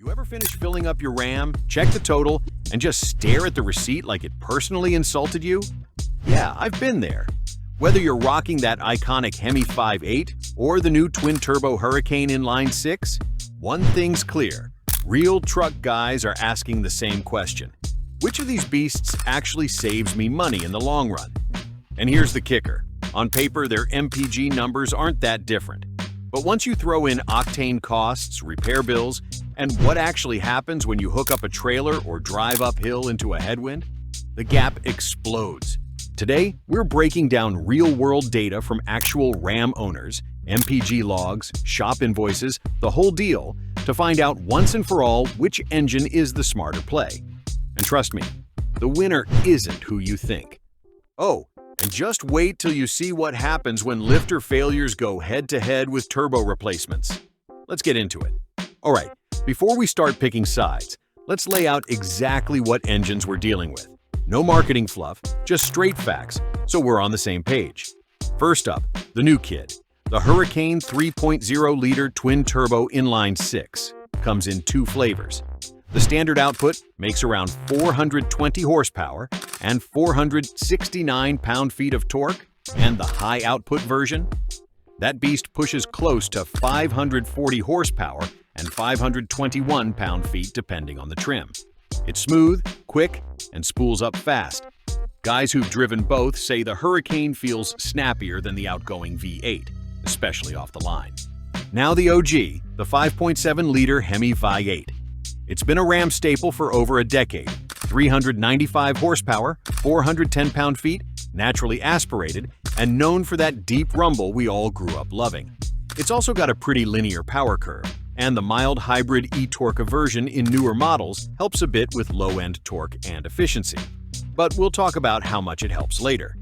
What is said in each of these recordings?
You ever finish filling up your Ram, check the total, and just stare at the receipt like it personally insulted you? Yeah, I've been there. Whether you're rocking that iconic Hemi 5.8 or the new twin-turbo Hurricane Inline-6, one thing's clear. Real truck guys are asking the same question. Which of these beasts actually saves me money in the long run? And here's the kicker. On paper, their MPG numbers aren't that different. But once you throw in octane costs, repair bills, and what actually happens when you hook up a trailer or drive uphill into a headwind, the gap explodes. Today, we're breaking down real-world data from actual Ram owners, MPG logs, shop invoices, the whole deal, to find out once and for all which engine is the smarter play. And trust me, the winner isn't who you think. Oh, and just wait till you see what happens when lifter failures go head-to-head with turbo replacements. Let's get into it. All right, before we start picking sides, let's lay out exactly what engines we're dealing with. No marketing fluff, just straight facts, so we're on the same page. First up, the new kid. The Hurricane 3.0-liter twin-turbo inline-6 comes in two flavors. The standard output makes around 420 horsepower and 469 pound-feet of torque, and the high-output version? That beast pushes close to 540 horsepower and 521 pound-feet depending on the trim. It's smooth, quick, and spools up fast. Guys who've driven both say the Hurricane feels snappier than the outgoing V8, especially off the line. Now the OG, the 5.7-liter Hemi 5.8. It's been a Ram staple for over a decade. 395 horsepower, 410 pound-feet, naturally aspirated, and known for that deep rumble we all grew up loving. It's also got a pretty linear power curve, and the mild hybrid e-torque version in newer models helps a bit with low-end torque and efficiency. But we'll talk about how much it helps later.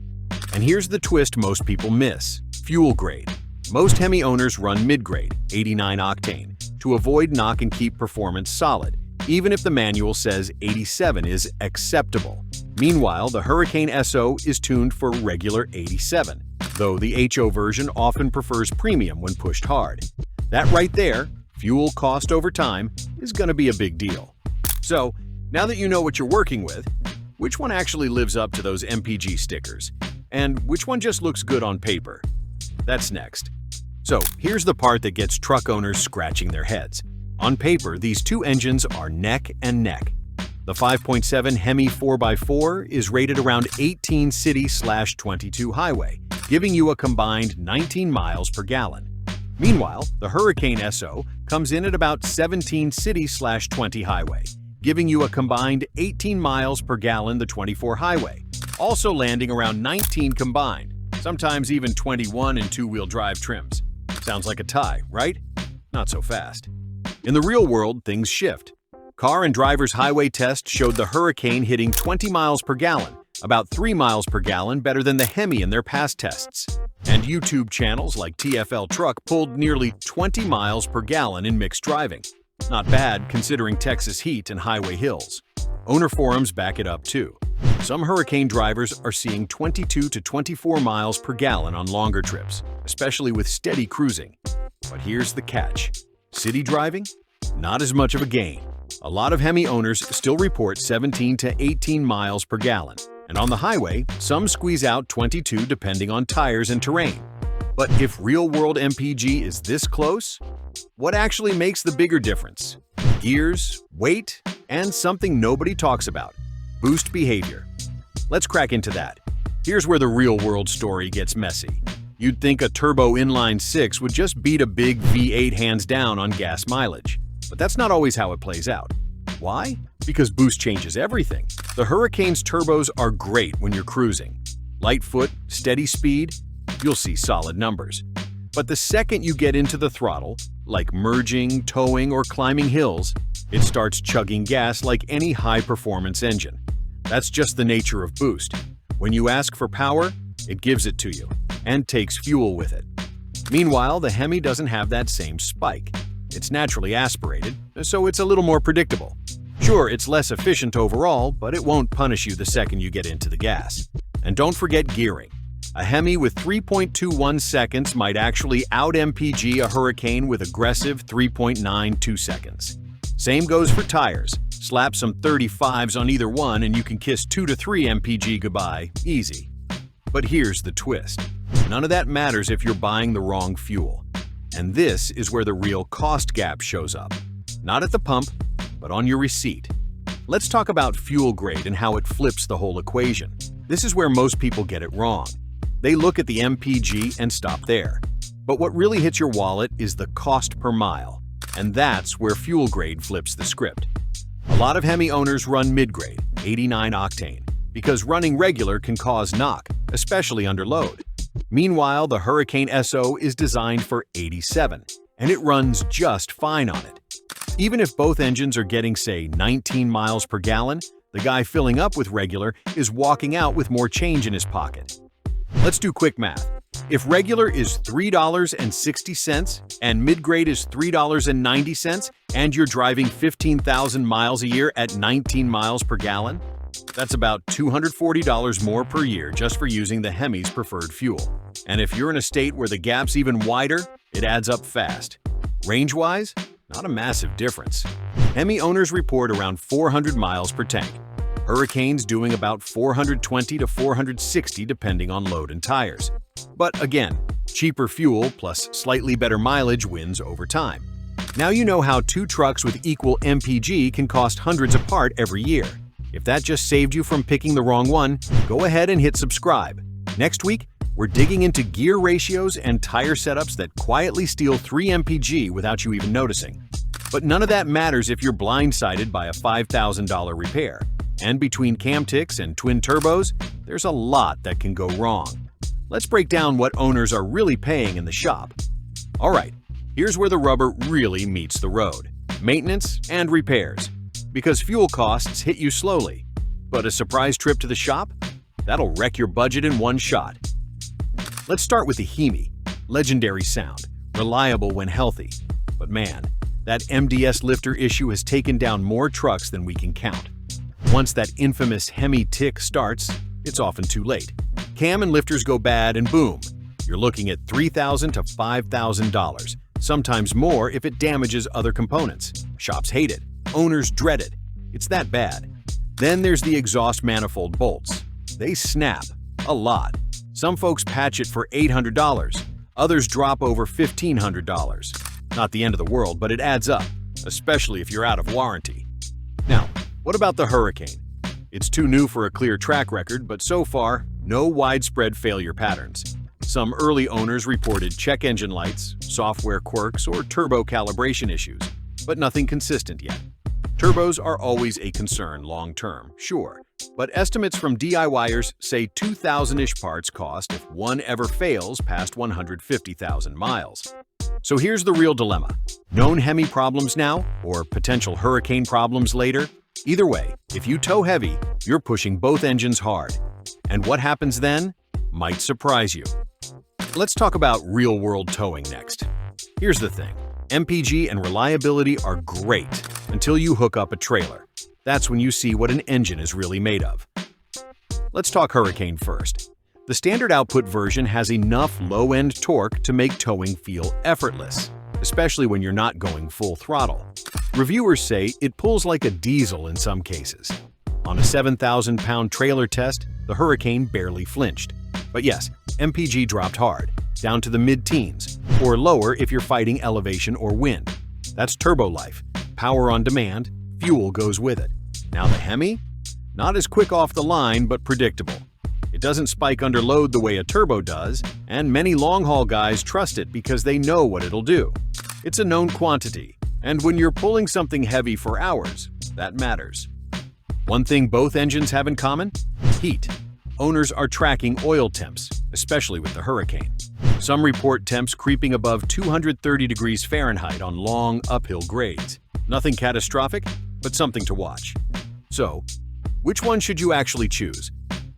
And here's the twist most people miss: fuel grade. Most Hemi owners run mid-grade, 89 octane, to avoid knock-and-keep performance solid, even if the manual says 87 is acceptable. Meanwhile, the Hurricane SO is tuned for regular 87, though the HO version often prefers premium when pushed hard. That right there, fuel cost over time, is going to be a big deal. So, now that you know what you're working with, which one actually lives up to those MPG stickers? And which one just looks good on paper? That's next. So, here's the part that gets truck owners scratching their heads. On paper, these two engines are neck and neck. The 5.7 Hemi 4x4 is rated around 18 city/22 highway, giving you a combined 19 miles per gallon. Meanwhile, the Hurricane SO comes in at about 17 city/20 highway, giving you a combined 18 miles per gallon the 24 highway, also landing around 19 combined, sometimes even 21 in two-wheel drive trims. Sounds like a tie, right? Not so fast. In the real world, things shift. Car and driver's highway test showed the Hurricane hitting 20 miles per gallon, about 3 miles per gallon better than the Hemi in their past tests. And YouTube channels like TFL Truck pulled nearly 20 miles per gallon in mixed driving. Not bad considering Texas heat and highway hills. Owner forums back it up too. Some Hurricane drivers are seeing 22 to 24 miles per gallon on longer trips, especially with steady cruising. But here's the catch. City driving? Not as much of a gain. A lot of Hemi owners still report 17 to 18 miles per gallon. And on the highway, some squeeze out 22 depending on tires and terrain. But if real-world MPG is this close, what actually makes the bigger difference? Gears, weight, and something nobody talks about: boost behavior. Let's crack into that. Here's where the real-world story gets messy. You'd think a turbo inline-6 would just beat a big V8 hands down on gas mileage. But that's not always how it plays out. Why? Because boost changes everything. The Hurricane's turbos are great when you're cruising. Light foot, steady speed, you'll see solid numbers. But the second you get into the throttle, like merging, towing, or climbing hills, it starts chugging gas like any high-performance engine. That's just the nature of boost. When you ask for power, it gives it to you, and takes fuel with it. Meanwhile, the Hemi doesn't have that same spike. It's naturally aspirated, so it's a little more predictable. Sure, it's less efficient overall, but it won't punish you the second you get into the gas. And don't forget gearing. A Hemi with 3.21 seconds might actually out-MPG a Hurricane with aggressive 3.92 seconds. Same goes for tires. Slap some 35s on either one and you can kiss 2 to 3 mpg goodbye, easy. But here's the twist. None of that matters if you're buying the wrong fuel. And this is where the real cost gap shows up. Not at the pump, but on your receipt. Let's talk about fuel grade and how it flips the whole equation. This is where most people get it wrong. They look at the MPG and stop there. But what really hits your wallet is the cost per mile. And that's where fuel grade flips the script. A lot of Hemi owners run mid-grade, 89 octane, because running regular can cause knock, especially under load. Meanwhile, the Hurricane SO is designed for 87, and it runs just fine on it. Even if both engines are getting, say, 19 miles per gallon, the guy filling up with regular is walking out with more change in his pocket. Let's do quick math. If regular is $3.60 and mid-grade is $3.90 and you're driving 15,000 miles a year at 19 miles per gallon, that's about $240 more per year just for using the Hemi's preferred fuel. And if you're in a state where the gap's even wider, it adds up fast. Range-wise, not a massive difference. Hemi owners report around 400 miles per tank. Hurricane's doing about 420 to 460 depending on load and tires. But again, cheaper fuel plus slightly better mileage wins over time. Now you know how 2 trucks with equal MPG can cost hundreds apart every year. If that just saved you from picking the wrong one, go ahead and hit subscribe. Next week, we're digging into gear ratios and tire setups that quietly steal 3 mpg without you even noticing. But none of that matters if you're blindsided by a $5,000 repair. And between cam ticks and twin turbos, there's a lot that can go wrong. Let's break down what owners are really paying in the shop. Alright, here's where the rubber really meets the road. Maintenance and repairs. Because fuel costs hit you slowly. But a surprise trip to the shop? That'll wreck your budget in one shot. Let's start with the Hemi. Legendary sound, reliable when healthy. But man, that MDS lifter issue has taken down more trucks than we can count. Once that infamous Hemi tick starts, it's often too late. Cam and lifters go bad and boom, you're looking at $3,000 to $5,000, sometimes more if it damages other components. Shops hate it, owners dread it. It's that bad. Then there's the exhaust manifold bolts. They snap, a lot. Some folks patch it for $800, others drop over $1,500. Not the end of the world, but it adds up, especially if you're out of warranty. Now, what about the Hurricane? It's too new for a clear track record, but so far, no widespread failure patterns. Some early owners reported check engine lights, software quirks, or turbo calibration issues, but nothing consistent yet. Turbos are always a concern long-term, sure, but estimates from DIYers say 2,000-ish parts cost if one ever fails past 150,000 miles. So here's the real dilemma. Known Hemi problems now, or potential Hurricane problems later? Either way, if you tow heavy, you're pushing both engines hard. And what happens then might surprise you. Let's talk about real-world towing next. Here's the thing. MPG and reliability are great until you hook up a trailer. That's when you see what an engine is really made of. Let's talk Hurricane first. The standard output version has enough low-end torque to make towing feel effortless, especially when you're not going full throttle. Reviewers say it pulls like a diesel in some cases. On a 7,000-pound trailer test, the Hurricane barely flinched. But yes, MPG dropped hard, down to the mid-teens, or lower if you're fighting elevation or wind. That's turbo life. Power on demand, fuel goes with it. Now the Hemi? Not as quick off the line, but predictable. It doesn't spike under load the way a turbo does, and many long-haul guys trust it because they know what it'll do. It's a known quantity, and when you're pulling something heavy for hours, that matters. One thing both engines have in common? Heat. Owners are tracking oil temps, especially with the Hurricane. Some report temps creeping above 230 degrees Fahrenheit on long, uphill grades. Nothing catastrophic, but something to watch. So, which one should you actually choose?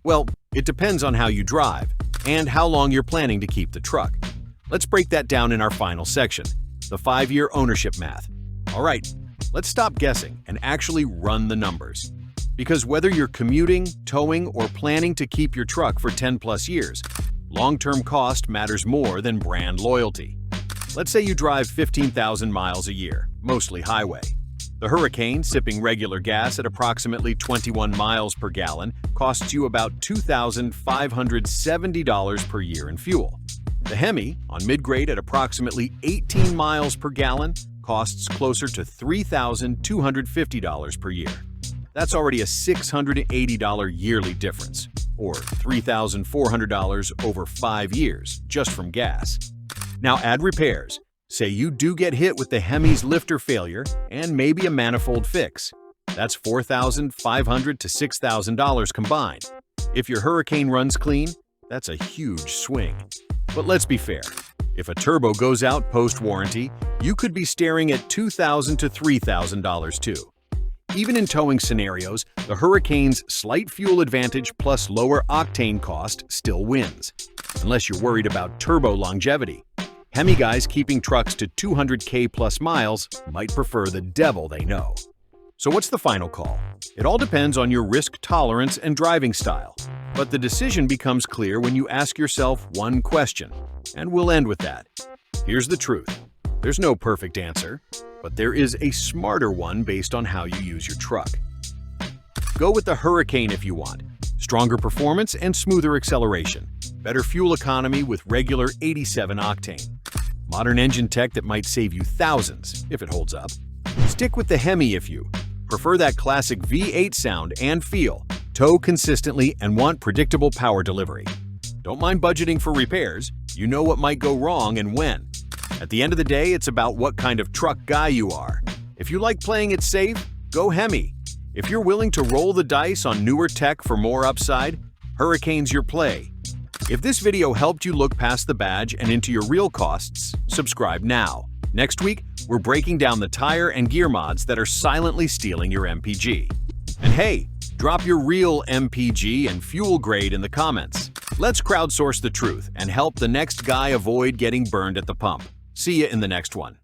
Well, it depends on how you drive and how long you're planning to keep the truck. Let's break that down in our final section, the 5-year ownership math. All right, let's stop guessing and actually run the numbers. Because whether you're commuting, towing, or planning to keep your truck for 10+ years, long-term cost matters more than brand loyalty. Let's say you drive 15,000 miles a year, mostly highway. The Hurricane, sipping regular gas at approximately 21 miles per gallon, costs you about $2,570 per year in fuel. The Hemi, on mid-grade at approximately 18 miles per gallon, costs closer to $3,250 per year. That's already a $680 yearly difference, or $3,400 over 5 years, just from gas. Now add repairs. Say you do get hit with the Hemi's lifter failure and maybe a manifold fix. That's $4,500 to $6,000 combined. If your Hurricane runs clean, that's a huge swing. But let's be fair. If a turbo goes out post-warranty, you could be staring at $2,000 to $3,000 too. Even in towing scenarios, the Hurricane's slight fuel advantage plus lower octane cost still wins, unless you're worried about turbo longevity. Hemi guys keeping trucks to 200K plus miles might prefer the devil they know. So what's the final call? It all depends on your risk tolerance and driving style. But the decision becomes clear when you ask yourself one question, and we'll end with that. Here's the truth. There's no perfect answer, but there is a smarter one based on how you use your truck. Go with the Hurricane if you want. Stronger performance and smoother acceleration. Better fuel economy with regular 87 octane. Modern engine tech that might save you thousands if it holds up. Stick with the Hemi if you prefer that classic V8 sound and feel, tow consistently, and want predictable power delivery. Don't mind budgeting for repairs. You know what might go wrong and when. At the end of the day, it's about what kind of truck guy you are. If you like playing it safe, go Hemi. If you're willing to roll the dice on newer tech for more upside, Hurricane's your play. If this video helped you look past the badge and into your real costs, subscribe now. Next week, we're breaking down the tire and gear mods that are silently stealing your MPG. And hey, drop your real MPG and fuel grade in the comments. Let's crowdsource the truth and help the next guy avoid getting burned at the pump. See you in the next one.